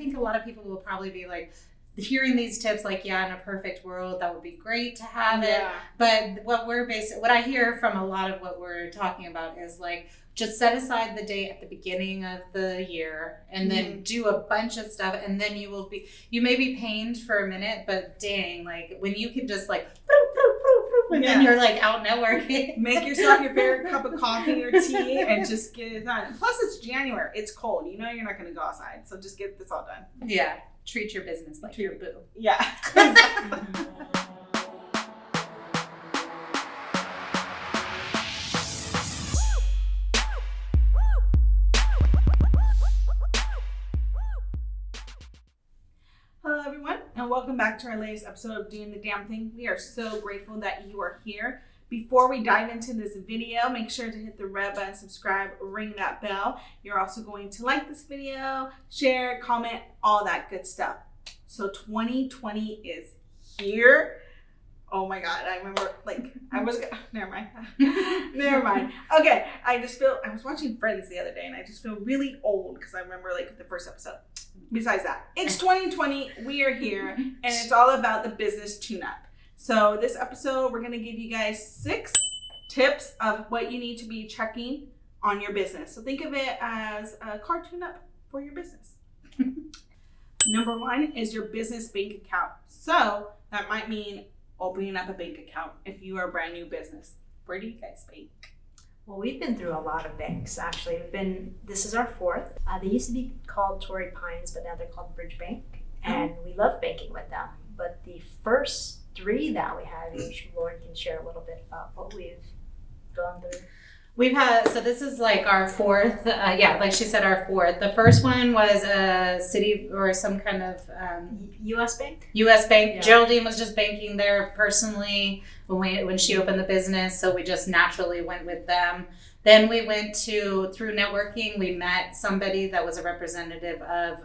think a lot of people will probably be like, hearing these tips, like, yeah, in a perfect world, that would be great to have it. But what I hear from a lot of what we're talking about is like, just set aside the day at the beginning of the year and then do a bunch of stuff. And then you may be pained for a minute, but dang, like when you can just like, and then you're like out networking. Make yourself your favorite cup of coffee or tea and just get it done. Plus it's January. It's cold. You know you're not going to go outside. So just get this all done. Yeah. Treat your business like your boo. Yeah. Hello, everyone, and welcome back to our latest episode of Doing the Damn Thing. We are so grateful that you are here. Before we dive into this video, make sure to hit the red button, subscribe, ring that bell. You're also going to like this video, share, comment, all that good stuff. So 2020 is here. Oh my God, I remember never mind. Never mind. Okay, I was watching Friends the other day and I just feel really old because I remember like the first episode. Besides that, it's 2020, we are here, and it's all about the business tune-up. So this episode, we're gonna give you guys 6 tips of what you need to be checking on your business. So think of it as a car tune-up for your business. Number 1 is your business bank account. So that might mean opening up a bank account if you are a brand new business. Where do you guys bank? Well, we've been through a lot of banks, actually. This is our 4th. They used to be called Torrey Pines, but now they're called Bridge Bank. And we love banking with them. But the first 3 that we had, Lauren can share a little bit about what we've gone through. So this is like our 4th, like she said, our 4th. The first one was a city or some kind of U.S. bank. U.S. bank. Yeah. Geraldine was just banking there personally when she opened the business, so we just naturally went with them. Then we went through networking, we met somebody that was a representative of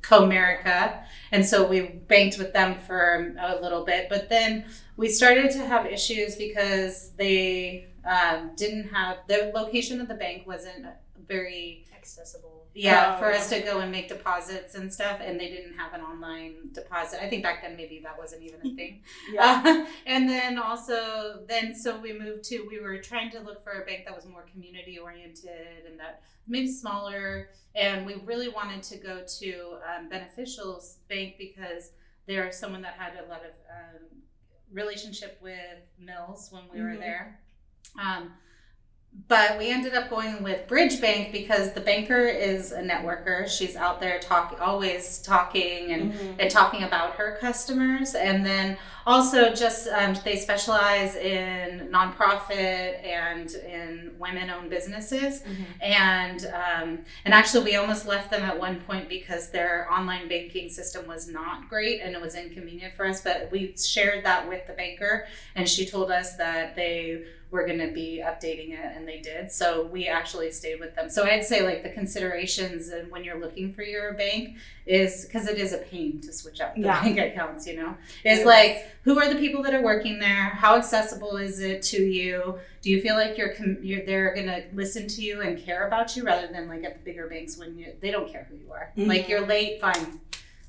Comerica, and so we banked with them for a little bit. But then we started to have issues because they didn't have, the location of the bank wasn't very accessible. For us to go and make deposits and stuff, and they didn't have an online deposit. I think back then maybe that wasn't even a thing. And then so we were trying to look for a bank that was more community oriented and that maybe smaller, and we really wanted to go to Beneficial's Bank because they're someone that had a lot of relationship with Mills when we were there. But we ended up going with Bridge Bank because the banker is a networker. She's out there always talking and talking about her customers. And then also just they specialize in nonprofit and in women-owned businesses. And actually we almost left them at one point because their online banking system was not great and it was inconvenient for us. But we shared that with the banker, and she told us that they were going to be updating it, and they did. So we actually stayed with them. So I'd say like the considerations and when you're looking for your bank is, because it is a pain to switch out the bank accounts, is like, who are the people that are working there? How accessible is it to you? Do you feel like they're going to listen to you and care about you, rather than like at the bigger banks when they don't care who you are. Like you're late, fine.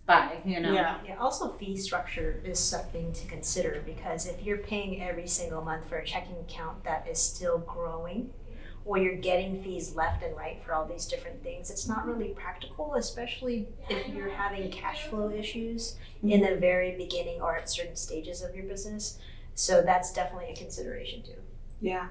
Bye, Yeah, also fee structure is something to consider, because if you're paying every single month for a checking account that is still growing, or you're getting fees left and right for all these different things, it's not really practical, especially if you're having cash flow issues in the very beginning or at certain stages of your business. So that's definitely a consideration too. Yeah.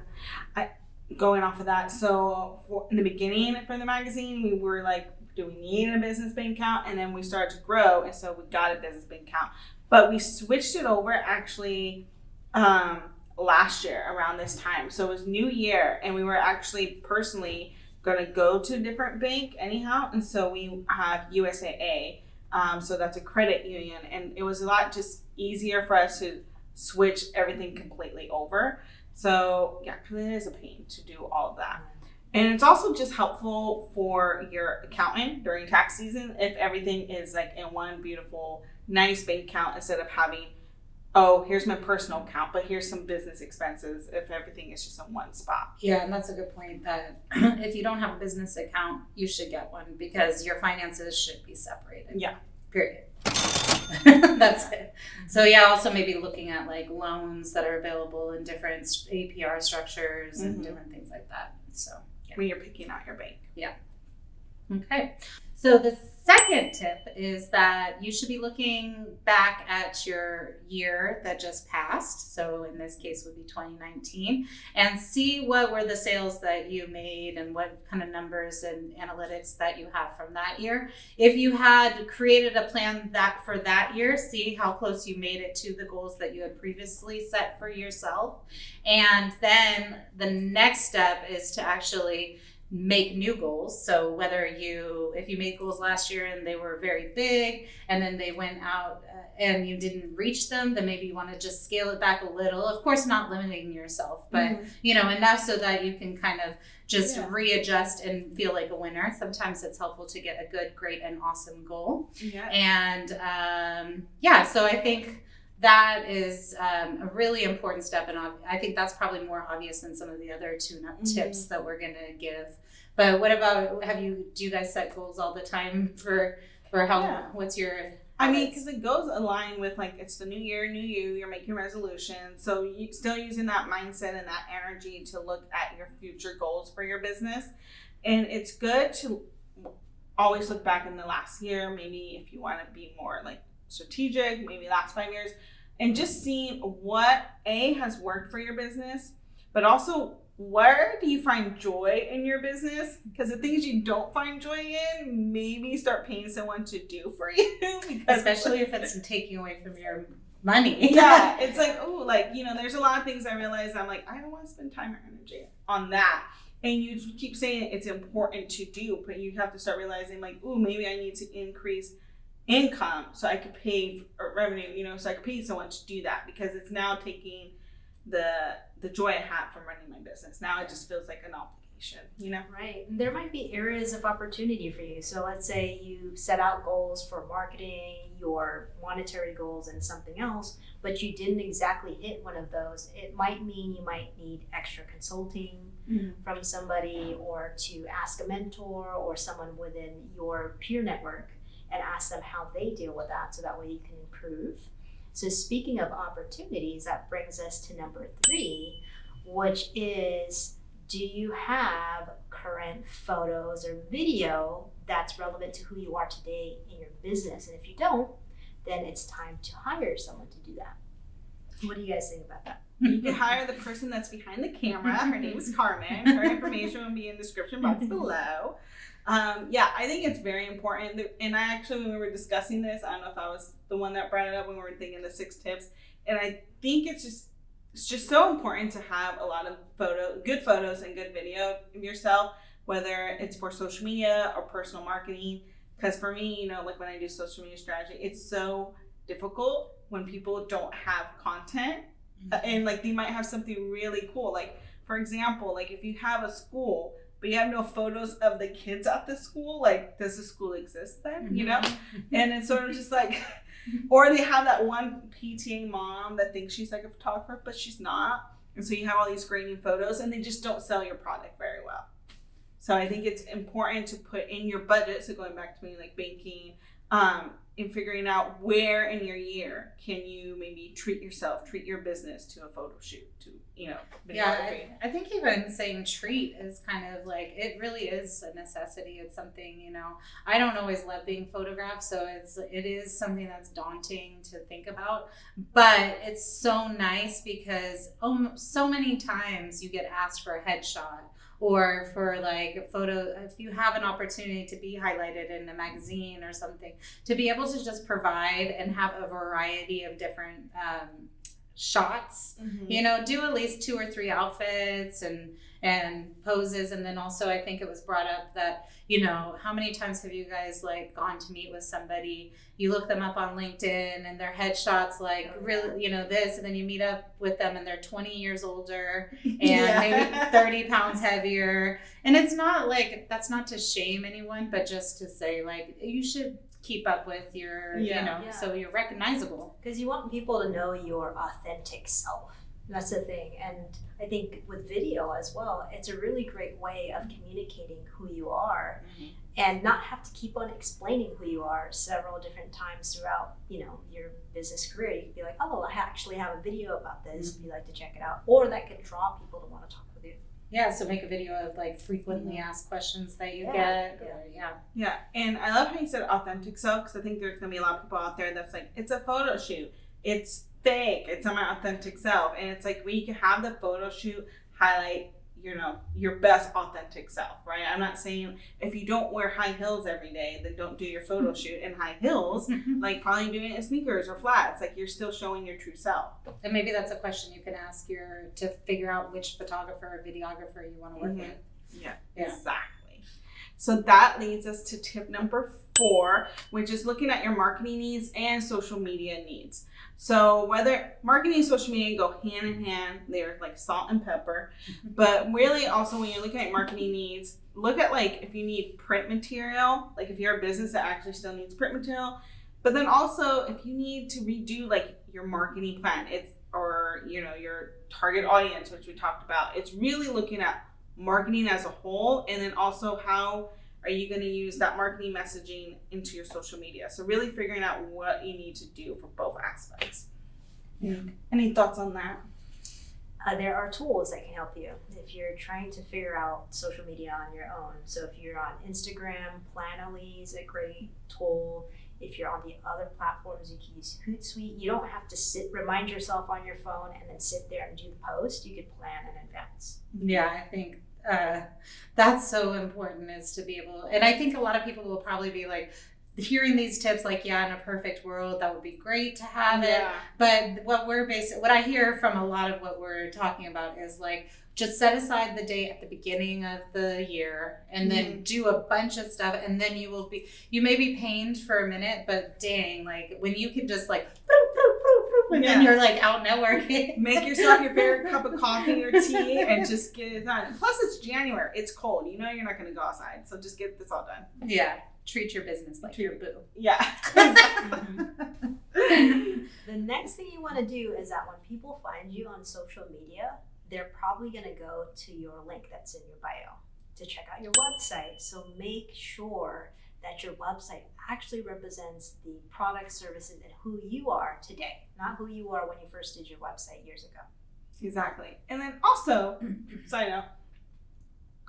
Going off of that, so in the beginning for the magazine, we were like, do we need a business bank account? And then we started to grow, and so we got a business bank account. But we switched it over actually last year around this time. So it was New Year, and we were actually personally going to go to a different bank anyhow. And so we have USAA, so that's a credit union. And it was a lot just easier for us to switch everything completely over. So yeah, because it is a pain to do all of that. And it's also just helpful for your accountant during tax season if everything is like in one beautiful, nice bank account instead of having oh, here's my personal account, but here's some business expenses if everything is just in one spot. Yeah, and that's a good point that if you don't have a business account, you should get one because your finances should be separated. Yeah. Period. That's it. So yeah, also maybe looking at like loans that are available in different APR structures and different things like that. So yeah. When you're picking out your bank. Yeah. Okay. So the second tip is that you should be looking back at your year that just passed. So in this case would be 2019 and see what were the sales that you made and what kind of numbers and analytics that you have from that year. If you had created a plan that for that year, see how close you made it to the goals that you had previously set for yourself. And then the next step is to actually make new goals. So if you made goals last year and they were very big and then they went out and you didn't reach them, then maybe you want to just scale it back a little. Of course, not limiting yourself, but enough so that you can kind of just readjust and feel like a winner. Sometimes it's helpful to get a good, great, and awesome goal. Yeah. And so I think that is a really important step, and I think that's probably more obvious than some of the other tune-up tips that we're going to give. But what about, do you guys set goals all the time for how, what's your habits? I mean, because it goes align with like, it's the new year, new you, you're making resolutions. So you still using that mindset and that energy to look at your future goals for your business. And it's good to always look back in the last year, maybe if you want to be more like strategic, maybe last 5 years, and just seeing what has worked for your business, but also where do you find joy in your business? Because the things you don't find joy in, maybe start paying someone to do for you. Especially if it's taking away from your money. Yeah, it's like, there's a lot of things I realize I'm like, I don't want to spend time or energy on that. And you keep saying it's important to do, but you have to start realizing like, maybe I need to increase income so I could pay for revenue, so I could pay someone to do that, because it's now taking the joy I have from running my business. Now it just feels like an obligation, Right. And there might be areas of opportunity for you. So let's say you set out goals for marketing, your monetary goals, and something else, but you didn't exactly hit one of those. It might mean you might need extra consulting from somebody, or to ask a mentor or someone within your peer network and ask them how they deal with that, so that way you can improve. So speaking of opportunities, that brings us to number 3, which is, do you have current photos or video that's relevant to who you are today in your business? And if you don't, then it's time to hire someone to do that. What do you guys think about that? You can hire the person that's behind the camera. Her name is Carmen. Her information will be in the description box below. I think it's very important. And I actually, when we were discussing this, I don't know if I was the one that brought it up when we were thinking the 6 tips. And I think it's just so important to have a lot of good photos and good video of yourself, whether it's for social media or personal marketing. Because for me, like when I do social media strategy, it's so difficult when people don't have content. And like they might have something really cool. Like, for example, like if you have a school, but you have no photos of the kids at the school, like, does the school exist then? And it's sort of just like, or they have that one PTA mom that thinks she's like a photographer, but she's not. And so you have all these grainy photos and they just don't sell your product very well. So I think it's important to put in your budget. So going back to me, like banking, in figuring out where in your year can you maybe treat your business to a photo shoot, to videography. I think even saying treat is kind of like, it really is a necessity. It's something, I don't always love being photographed, so it is something that's daunting to think about, but it's so nice because so many times you get asked for a headshot, or for like a photo, if you have an opportunity to be highlighted in a magazine or something, to be able to just provide and have a variety of different shots, do at least 2 or 3 outfits and and poses. And then also I think it was brought up that, how many times have you guys like gone to meet with somebody, you look them up on LinkedIn and their headshots like really, this, and then you meet up with them and they're 20 years older and maybe 30 pounds heavier. And it's not like, that's not to shame anyone, but just to say like, you should keep up with your, so you're recognizable. Because you want people to know your authentic self. That's the thing. And I think with video as well, it's a really great way of communicating who you are and not have to keep on explaining who you are several different times throughout, your business career. You could be like, oh, I actually have a video about this if you'd like to check it out. Or that could draw people to want to talk with you. Yeah, so make a video of like frequently asked questions that you get. Yeah, and I love how you said authentic self, because I think there's gonna be a lot of people out there that's like, it's a photo shoot, it's fake, it's not my authentic self. And it's like, we can have the photo shoot highlight, your best authentic self, right? I'm not saying if you don't wear high heels every day, then don't do your photo shoot in high heels. Like probably doing it in sneakers or flats. Like you're still showing your true self. And maybe that's a question you can ask to figure out which photographer or videographer you want to work with. Yeah, exactly. So that leads us to tip number 4, which is looking at your marketing needs and social media needs. So whether marketing and social media go hand in hand, they're like salt and pepper. But really also when you're looking at marketing needs, look at like if you need print material, like if you're a business that actually still needs print material. But then also if you need to redo like your marketing plan, your target audience, which we talked about, it's really looking at marketing as a whole, and then also how are you going to use that marketing messaging into your social media. So really figuring out what you need to do for both aspects. Any thoughts on that? There are tools that can help you if you're trying to figure out social media on your own. So if you're on Instagram, Planoly is a great tool. If you're on the other platforms, you can use Hootsuite. You don't have to remind yourself on your phone and then sit there and do the post. You could plan in advance. Yeah, I think that's so important, is to be able, and I think a lot of people will probably be like, hearing these tips, like, in a perfect world, that would be great to have it. But what I hear from a lot of what we're talking about is like, just set aside the date at the beginning of the year and then do a bunch of stuff, and then you may be pained for a minute, but dang, like when you can just like and then you're like out networking. Make yourself your favorite cup of coffee or tea and just get it done. Plus it's January, it's cold, you're not going to go outside, so just get this all done. Treat your business like your boo. The next thing you want to do is that when people find you on social media, they're probably going to go to your link that's in your bio to check out your website. So make sure that your website actually represents the products, services, and who you are today, not who you are when you first did your website years ago. Exactly. And then also, side note,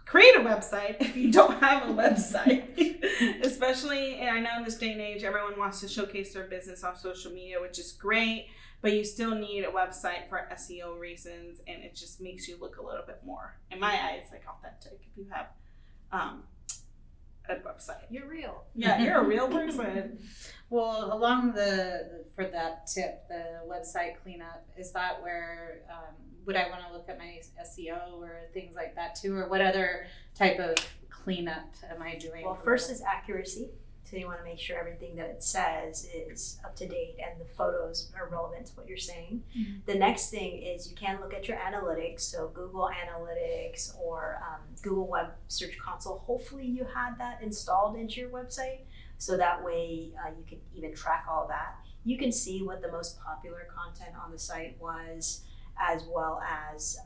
create a website if you don't have a website. Especially, and I know in this day and age, everyone wants to showcase their business on social media, which is great, but you still need a website for SEO reasons, and it just makes you look a little bit more, in my eyes, like authentic if you have a website. You're real. Yeah, you're a real person. Well, for that tip, the website cleanup, is that where, would I want to look at my SEO or things like that too? Or what other type of cleanup am I doing? Well, first is accuracy. So you want to make sure everything that it says is up to date and the photos are relevant to what you're saying. The next thing is you can look at your analytics. So Google Analytics or Google Web Search Console. Hopefully you had that installed into your website. So that way you can even track all that. You can see what the most popular content on the site was, as well as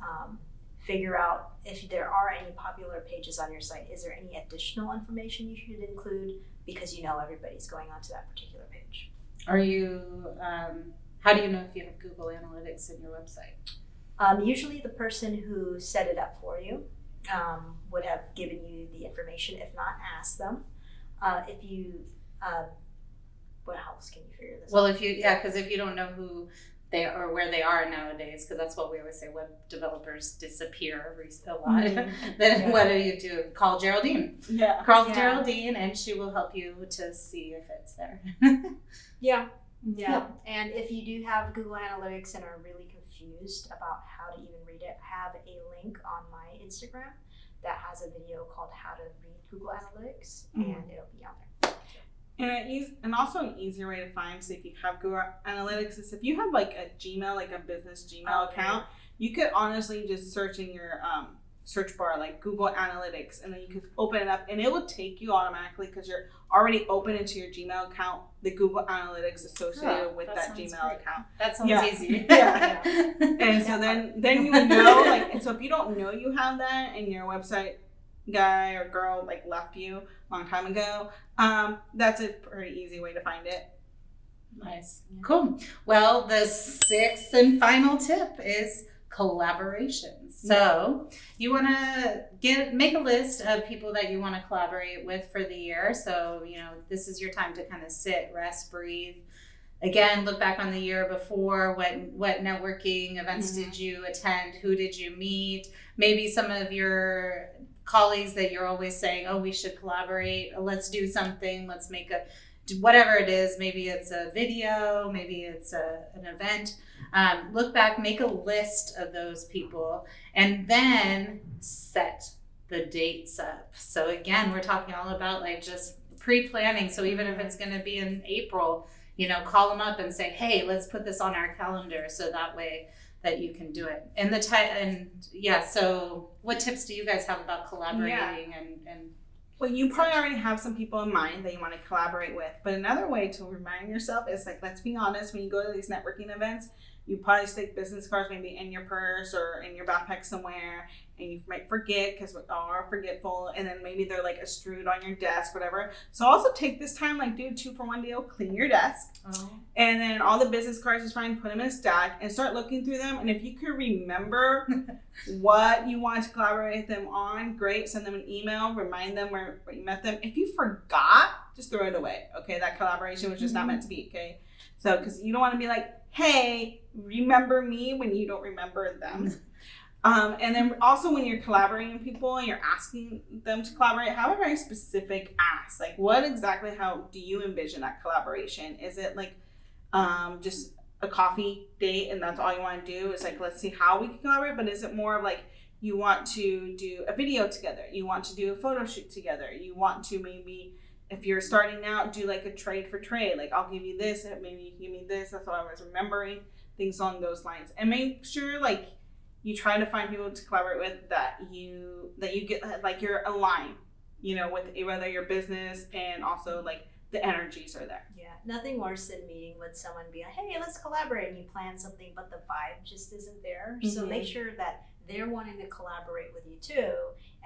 figure out if there are any popular pages on your site. Is there any additional information you should include? Because everybody's going onto that particular page. Are you, how do you know if you have Google Analytics in your website? Usually the person who set it up for you would have given you the information. If not, ask them. If you, what else can you figure this out? Well, because if you don't know who they are or where they are nowadays, because that's what we always say, web developers disappear a lot. Then what do? Call Geraldine. Call Geraldine, and she will help you to see if it's there. Yeah. And if you do have Google Analytics and are really confused about how to even read it, I have a link on my Instagram that has a video called How to Read Google Analytics, and it'll be on there. And also an easier way to find, so if you have Google Analytics, is if you have like a Gmail, like a business Gmail account, you could honestly just search in your search bar like Google Analytics, and then you could open it up and it will take you automatically, because you're already open into your Gmail account, the Google Analytics associated with that Gmail great. account. That sounds easy. Yeah. And so then you would know, like, and so if you don't know you have that and your website guy or girl like left you a long time ago, that's a pretty easy way to find it. Nice. Cool. Well, the sixth and final tip is collaborations. So you want to make a list of people that you want to collaborate with for the year. So, this is your time to kind of sit, rest, breathe. Again, look back on the year before. What networking events did you attend? Who did you meet? Maybe some of your colleagues that you're always saying, oh, we should collaborate. Let's do something. Let's make whatever it is. Maybe it's a video. Maybe it's an event. Look back, make a list of those people, and then set the dates up. So again, we're talking all about like just pre-planning. So even if it's going to be in April, call them up and say, hey, let's put this on our calendar, so that way that you can do it. So what tips do you guys have about collaborating and well, you probably already have some people in mind that you want to collaborate with, but another way to remind yourself is, like, let's be honest, when you go to these networking events, you probably stick business cards maybe in your purse or in your backpack somewhere, and you might forget, because we all are forgetful, and then maybe they're like strewed on your desk, whatever. So also take this time, like, do a 2-for-1 deal, clean your desk, and then all the business cards, just fine, put them in a stack and start looking through them. And if you could remember what you want to collaborate with them on, great. Send them an email, remind them where you met them. If you forgot, just throw it away. Okay, that collaboration was just not meant to be. Okay, so because you don't want to be like, hey, remember me, when you don't remember them. And then also, when you're collaborating with people and you're asking them to collaborate, have a very specific ask. Like, how do you envision that collaboration? Is it like just a coffee date and that's all you want to do? It's like, let's see how we can collaborate. But is it more of like, you want to do a video together, you want to do a photo shoot together, you want to maybe, if you're starting out, do like a trade for trade, like, I'll give you this and maybe you give me this. That's what I was remembering, things along those lines. And make sure, like, you try to find people to collaborate with that you get, like, you're aligned, with whether your business and also like the energies are there. Yeah, nothing worse than meeting with someone and be like, hey, let's collaborate, and you plan something but the vibe just isn't there. So make sure that they're wanting to collaborate with you too,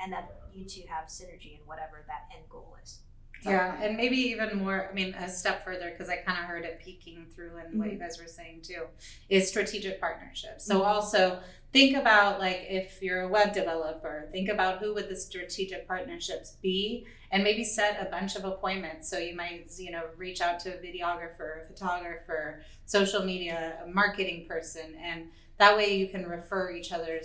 and that you two have synergy in whatever that end goal is. Yeah, and maybe even more, a step further, because I kind of heard it peeking through in what you guys were saying too, is strategic partnerships. So also think about, like, if you're a web developer, think about who would the strategic partnerships be, and maybe set a bunch of appointments. So you might, reach out to a videographer, a photographer, social media, a marketing person, and that way you can refer each other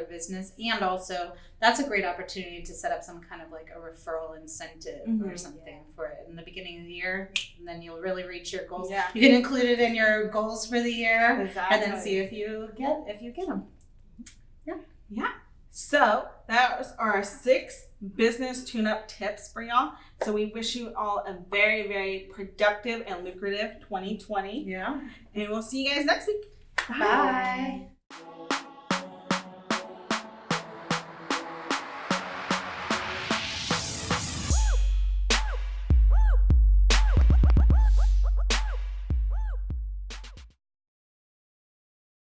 business. And also, that's a great opportunity to set up some kind of like a referral incentive or something for it in the beginning of the year, and then you'll really reach your goals. Yeah. You can include it in your goals for the year, Exactly. and then see if you get them. Yeah. So that was our 6 business tune-up tips for y'all. So we wish you all a very, very productive and lucrative 2020. Yeah. And we'll see you guys next week. Bye.